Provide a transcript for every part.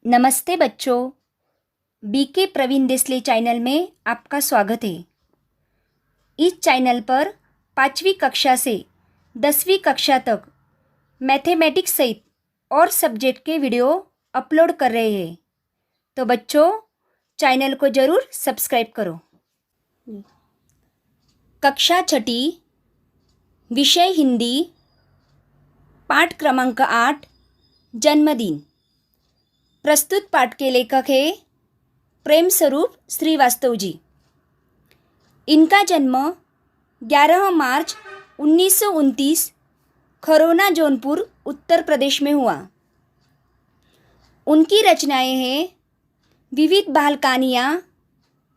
नमस्ते बच्चों। BK Praveen Desale channel में आपका स्वागत है। इस चैनल पर 5वीं कक्षा से 10वीं कक्षा तक मैथमेटिक्स सहित और सब्जेक्ट के वीडियो अपलोड कर रहे हैं, तो बच्चों चैनल को ज़रूर सब्सक्राइब करो। कक्षा 6, विषय हिंदी, पाठ क्रमांक 8, जन्मदिन। प्रस्तुत पाठ के लेखक है प्रेम स्वरूप श्रीवास्तव जी। इनका जन्म 11 मार्च 1929 खरोना जौनपुर उत्तर प्रदेश में हुआ। उनकी रचनाएं हैं विविध बाल कहानियाँ,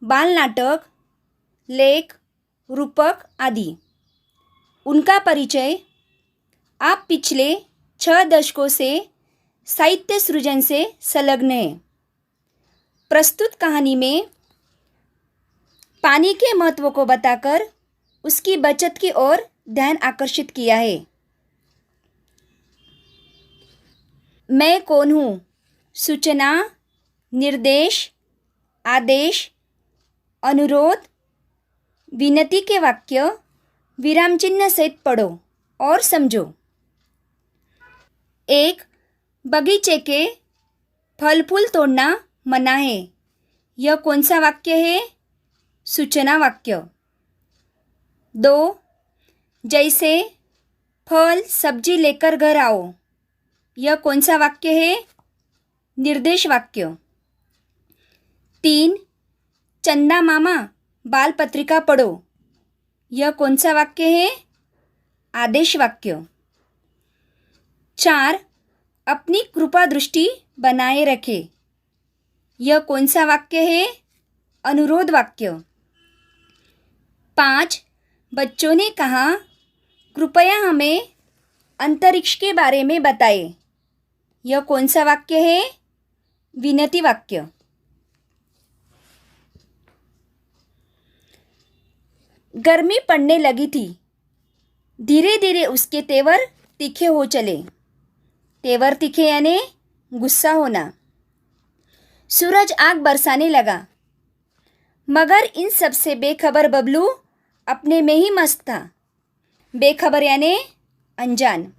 बाल नाटक, लेख, रूपक आदि। उनका परिचय। आप पिछले 6 दशकों से साहित्य सृजन से संलग्न हैं। प्रस्तुत कहानी में पानी के महत्व को बताकर उसकी बचत की ओर ध्यान आकर्षित किया है। मैं कौन हूँ? सूचना, निर्देश, आदेश, अनुरोध, विनती के वाक्य विराम चिन्ह सहित पढ़ो और समझो। 1. बगीचे के फल फूल तोड़ना मना है। यह कौन सा वाक्य है? सूचना वाक्य। 2. जैसे फल सब्जी लेकर घर आओ। यह कौन सा वाक्य है? निर्देश वाक्य। 3. चंदा मामा बाल पत्रिका पढ़ो। यह कौन सा वाक्य है? आदेश वाक्य। 4. अपनी कृपा दृष्टि बनाए रखे। यह कौन सा वाक्य है? अनुरोध वाक्य। 5. बच्चों ने कहा, कृपया हमें अंतरिक्ष के बारे में बताएं। यह कौन सा वाक्य है? विनती वाक्य। गर्मी पड़ने लगी थी। धीरे धीरे उसके तेवर तीखे हो चले। तेवर तीखे यानी गुस्सा होना। सूरज आग बरसाने लगा, मगर इन सब से बेखबर बबलू अपने में ही मस्त था। बेखबर यानी अनजान।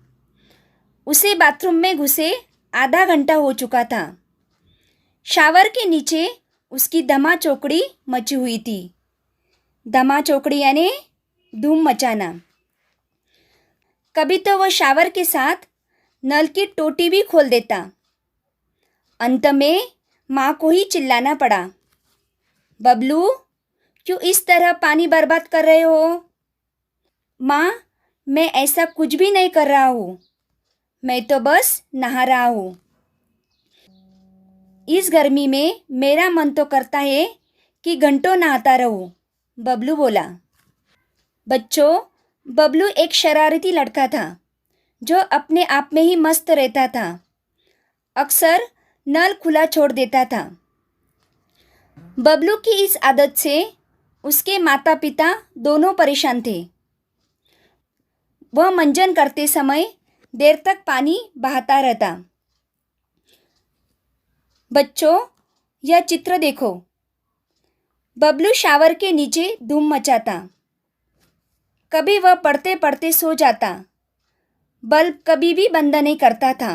उसे बाथरूम में घुसे आधा घंटा हो चुका था। शावर के नीचे उसकी धमा चौकड़ी मची हुई थी। धमा चौकड़ी यानी धूम मचाना। कभी तो वह शावर के साथ नल की टोटी भी खोल देता। अंत में माँ को ही चिल्लाना पड़ा, बबलू क्यों इस तरह पानी बर्बाद कर रहे हो? माँ, मैं ऐसा कुछ भी नहीं कर रहा हूँ, मैं तो बस नहा रहा हूँ। इस गर्मी में मेरा मन तो करता है कि घंटों नहाता रहूँ, बबलू बोला। बच्चों, बबलू एक शरारती लड़का था जो अपने आप में ही मस्त रहता था। अक्सर नल खुला छोड़ देता था। बबलू की इस आदत से उसके माता पिता दोनों परेशान थे। वह मंजन करते समय देर तक पानी बहाता रहता। बच्चों, यह चित्र देखो। बबलू शावर के नीचे धूम मचाता। कभी वह पढ़ते पढ़ते सो जाता। बल्ब कभी भी बंद नहीं करता था।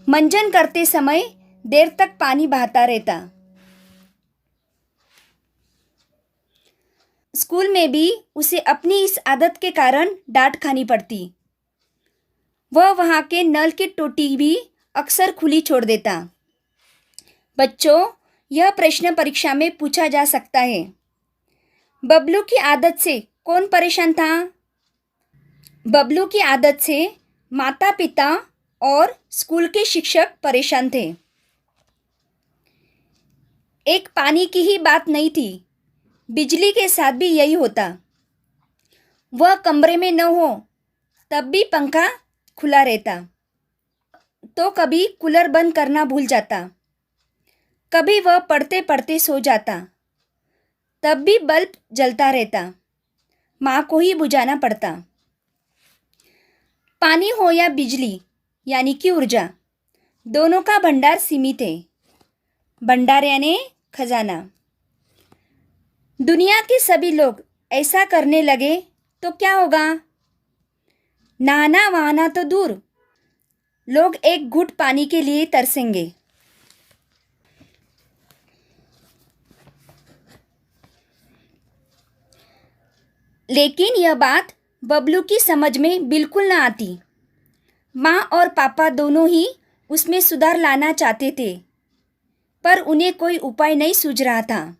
मंजन करते समय देर तक पानी बहाता रहता। स्कूल में भी उसे अपनी इस आदत के कारण डांट खानी पड़ती। वह वहाँ के नल की टोटी भी अक्सर खुली छोड़ देता। बच्चों, यह प्रश्न परीक्षा में पूछा जा सकता है। बबलू की आदत से कौन परेशान था? बबलू की आदत से माता पिता और स्कूल के शिक्षक परेशान थे। एक पानी की ही बात नहीं थी, बिजली के साथ भी यही होता। वह कमरे में न हो तब भी पंखा खुला रहता, तो कभी कूलर बंद करना भूल जाता। कभी वह पढ़ते पढ़ते सो जाता, तब भी बल्ब जलता रहता। माँ को ही बुझाना पड़ता। पानी हो या बिजली यानी कि ऊर्जा, दोनों का भंडार सीमित है। भंडार यानी खजाना। दुनिया के सभी लोग ऐसा करने लगे तो क्या होगा? नहाना वहाना तो दूर, लोग एक घूंट पानी के लिए तरसेंगे। लेकिन यह बात बबलू की समझ में बिल्कुल ना आती। माँ और पापा दोनों ही उसमें सुधार लाना चाहते थे, पर उन्हें कोई उपाय नहीं सूझ रहा था।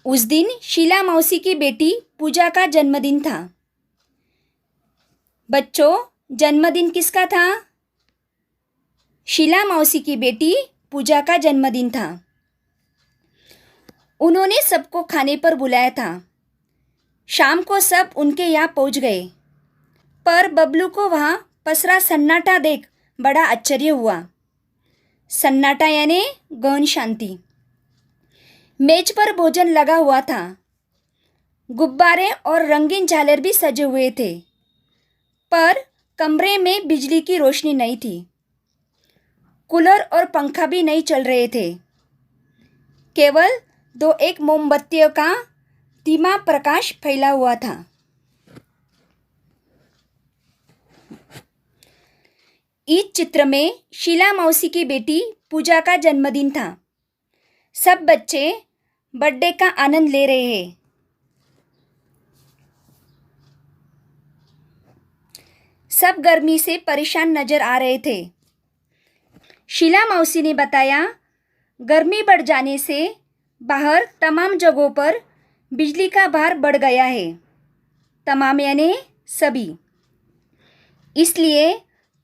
उस दिन शीला मौसी की बेटी पूजा का जन्मदिन था। बच्चों, जन्मदिन किसका था? शीला मौसी की बेटी पूजा का जन्मदिन था। उन्होंने सबको खाने पर बुलाया था। शाम को सब उनके यहाँ पहुँच गए, पर बबलू को वहाँ पसरा सन्नाटा देख बड़ा आश्चर्य हुआ। सन्नाटा यानी गहन शांति। मेज पर भोजन लगा हुआ था। गुब्बारे और रंगीन झालर भी सजे हुए थे, पर कमरे में बिजली की रोशनी नहीं थी। कूलर और पंखा भी नहीं चल रहे थे। केवल दो एक मोमबत्तियों का धीमा प्रकाश फैला हुआ था। इस चित्र में शीला मौसी की बेटी पूजा का जन्मदिन था। सब बच्चे बर्थडे का आनंद ले रहे हैं। सब गर्मी से परेशान नजर आ रहे थे। शीला मौसी ने बताया, गर्मी बढ़ जाने से बाहर तमाम जगहों पर बिजली का भार बढ़ गया है। तमाम यानी सभी। इसलिए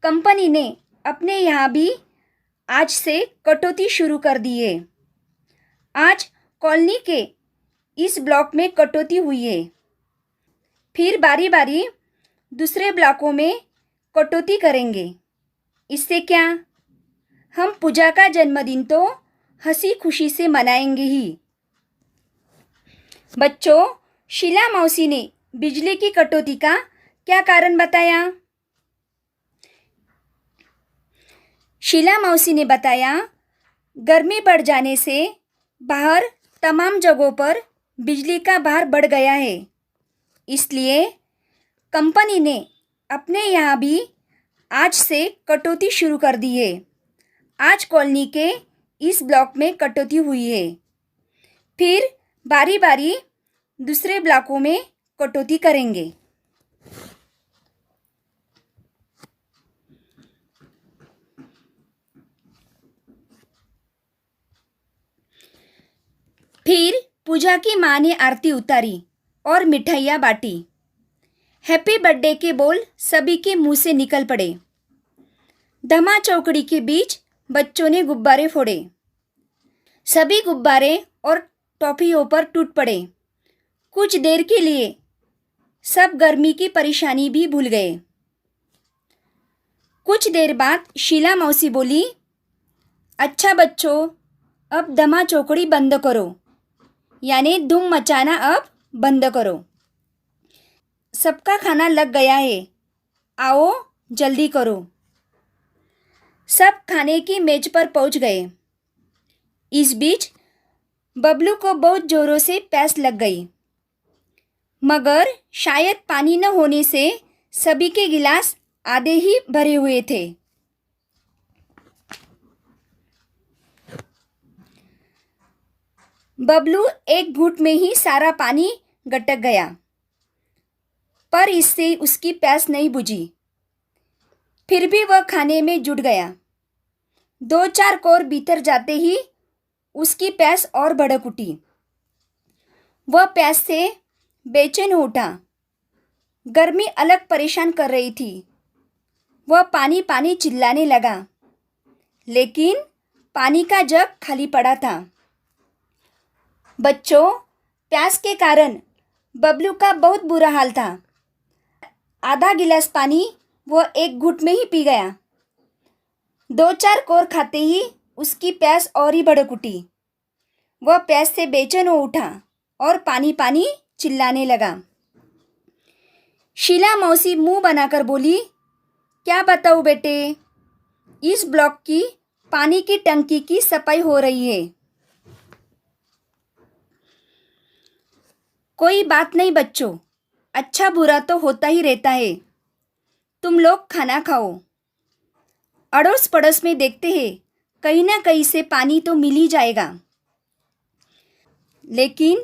कंपनी ने अपने यहाँ भी आज से कटौती शुरू कर दी है। आज कॉलोनी के इस ब्लॉक में कटौती हुई है, फिर बारी बारी दूसरे ब्लॉकों में कटौती करेंगे। इससे क्या, हम पूजा का जन्मदिन तो हंसी खुशी से मनाएंगे ही। बच्चों, शीला मौसी ने बिजली की कटौती का क्या कारण बताया? शीला मौसी ने बताया, गर्मी बढ़ जाने से बाहर तमाम जगहों पर बिजली का भार बढ़ गया है। इसलिए कंपनी ने अपने यहाँ भी आज से कटौती शुरू कर दी है। आज कॉलोनी के इस ब्लॉक में कटौती हुई है, फिर बारी बारी दूसरे ब्लॉकों में कटौती करेंगे। फिर पूजा की माँ ने आरती उतारी और मिठाइयाँ बांटी। हैप्पी बर्थडे के बोल सभी के मुंह से निकल पड़े। धमा चौकड़ी के बीच बच्चों ने गुब्बारे फोड़े। सभी गुब्बारे और टॉफियों पर टूट पड़े। कुछ देर के लिए सब गर्मी की परेशानी भी भूल गए। कुछ देर बाद शीला मौसी बोली, अच्छा बच्चों, अब धमा चौकड़ी बंद करो, यानी धूम मचाना अब बंद करो। सबका खाना लग गया है, आओ जल्दी करो। सब खाने की मेज पर पहुंच गए। इस बीच बबलू को बहुत जोरों से प्यास लग गई, मगर शायद पानी न होने से सभी के गिलास आधे ही भरे हुए थे। बबलू एक घूंट में ही सारा पानी गटक गया, पर इससे उसकी प्यास नहीं बुझी। फिर भी वह खाने में जुट गया। 2-4 कौर भीतर जाते ही उसकी प्यास और भड़क उठी। वह प्यास से बेचैन हो उठा। गर्मी अलग परेशान कर रही थी। वह पानी पानी चिल्लाने लगा, लेकिन पानी का जग खाली पड़ा था। बच्चों, प्यास के कारण बबलू का बहुत बुरा हाल था। आधा गिलास पानी वह एक घूंट में ही पी गया। 2-4 कौर खाते ही उसकी प्यास और ही भड़क उठी। वह प्यास से बेचैन हो उठा और पानी पानी चिल्लाने लगा। शीला मौसी मुंह बनाकर बोली, क्या बताऊँ बेटे, इस ब्लॉक की पानी की टंकी की सफाई हो रही है। कोई बात नहीं बच्चों, अच्छा बुरा तो होता ही रहता है। तुम लोग खाना खाओ। अड़ोस पड़ोस में देखते हैं, कहीं ना कहीं से पानी तो मिल ही जाएगा। लेकिन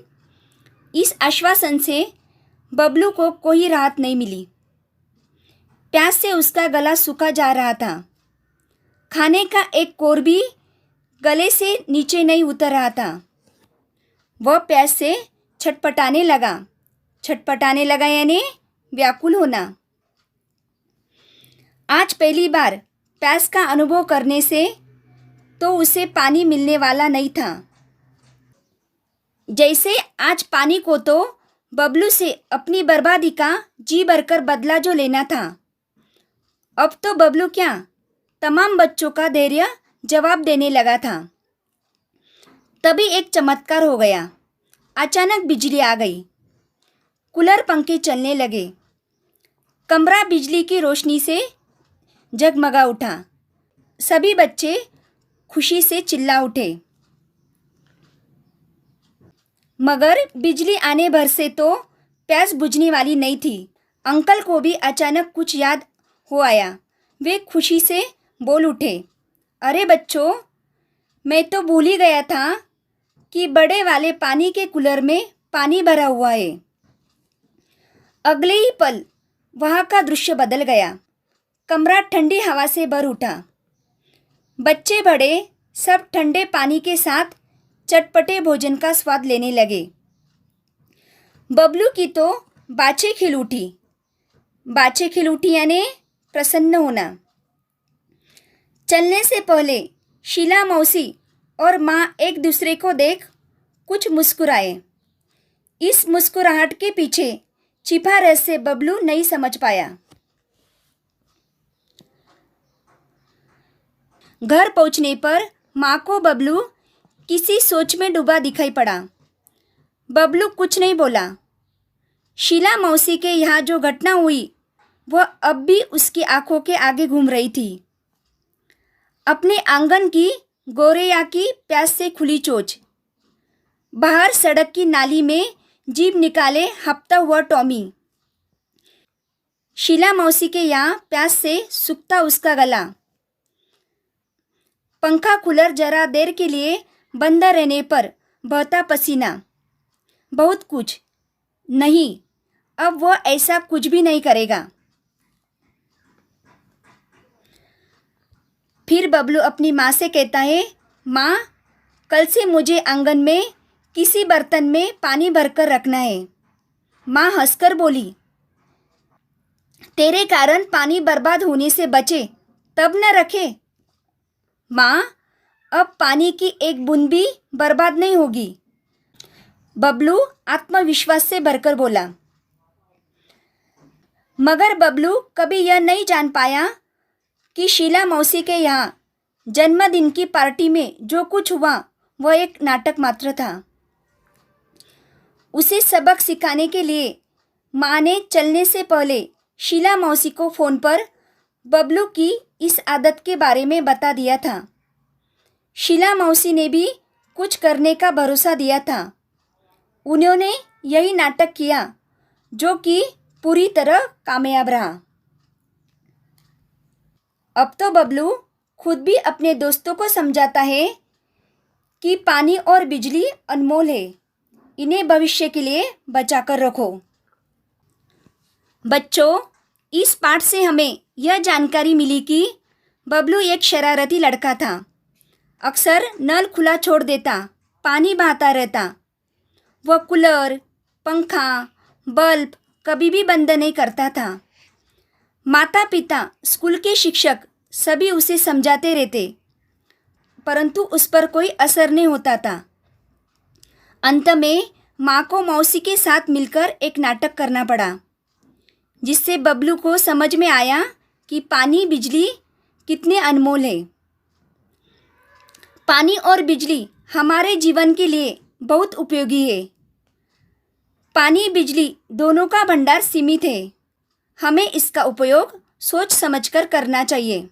इस आश्वासन से बबलू को कोई राहत नहीं मिली। प्यास से उसका गला सूखा जा रहा था। खाने का एक कोर भी गले से नीचे नहीं उतर रहा था। वह प्यास से छटपटाने लगा यानी व्याकुल होना। आज पहली बार प्यास का अनुभव करने से तो उसे पानी मिलने वाला नहीं था। जैसे आज पानी को तो बबलू से अपनी बर्बादी का जी भरकर बदला जो लेना था। अब तो बबलू क्या, तमाम बच्चों का धैर्य जवाब देने लगा था। तभी एक चमत्कार हो गया। अचानक बिजली आ गई। कूलर पंखे चलने लगे। कमरा बिजली की रोशनी से जगमगा उठा। सभी बच्चे खुशी से चिल्ला उठे। मगर बिजली आने भर से तो प्यास बुझने वाली नहीं थी। अंकल को भी अचानक कुछ याद हो आया। वे खुशी से बोल उठे, अरे बच्चों, मैं तो भूल ही गया था कि बड़े वाले पानी के कूलर में पानी भरा हुआ है। अगले ही पल वहाँ का दृश्य बदल गया। कमरा ठंडी हवा से भर उठा। बच्चे बड़े सब ठंडे पानी के साथ चटपटे भोजन का स्वाद लेने लगे। बबलू की तो बाछें खिल उठी यानी प्रसन्न होना। चलने से पहले शीला मौसी और माँ एक दूसरे को देख कुछ मुस्कुराए। इस मुस्कुराहट के पीछे छिपा रहस्य बबलू नहीं समझ पाया। घर पहुंचने पर माँ को बबलू किसी सोच में डूबा दिखाई पड़ा। बबलू कुछ नहीं बोला। शीला मौसी के यहाँ जो घटना हुई वह अब भी उसकी आंखों के आगे घूम रही थी। अपने आंगन की गोरैया की प्यास से खुली चोंच, बाहर सड़क की नाली में जीभ निकाले हपता हुआ टॉमी, शीला मौसी के यहाँ प्यास से सूखता उसका गला, पंखा कूलर जरा देर के लिए बंद रहने पर बहता पसीना, बहुत कुछ। नहीं, अब वह ऐसा कुछ भी नहीं करेगा। फिर बबलू अपनी माँ से कहता है, माँ, कल से मुझे आंगन में किसी बर्तन में पानी भरकर रखना है। माँ हंसकर बोली, तेरे कारण पानी बर्बाद होने से बचे तब न रखे। माँ, अब पानी की एक बूंद भी बर्बाद नहीं होगी। बबलू आत्मविश्वास से भरकर बोला। मगर बबलू कभी यह नहीं जान पाया कि शीला मौसी के यहाँ जन्मदिन की पार्टी में जो कुछ हुआ वह एक नाटक मात्र था। उसे सबक सिखाने के लिए माँ ने चलने से पहले शीला मौसी को फ़ोन पर बबलू की इस आदत के बारे में बता दिया था। शीला मौसी ने भी कुछ करने का भरोसा दिया था। उन्होंने यही नाटक किया जो कि पूरी तरह कामयाब रहा। अब तो बबलू खुद भी अपने दोस्तों को समझाता है कि पानी और बिजली अनमोल है, इन्हें भविष्य के लिए बचाकर रखो। बच्चों, इस पाठ से हमें यह जानकारी मिली कि बबलू एक शरारती लड़का था। अक्सर नल खुला छोड़ देता, पानी बहाता रहता। वह कूलर, पंखा, बल्ब कभी भी बंद नहीं करता था। माता पिता, स्कूल के शिक्षक सभी उसे समझाते रहते, परंतु उस पर कोई असर नहीं होता था। अंत में माँ को मौसी के साथ मिलकर एक नाटक करना पड़ा, जिससे बबलू को समझ में आया कि पानी बिजली कितने अनमोल है। पानी और बिजली हमारे जीवन के लिए बहुत उपयोगी है। पानी बिजली दोनों का भंडार सीमित है। हमें इसका उपयोग सोच समझकर करना चाहिए।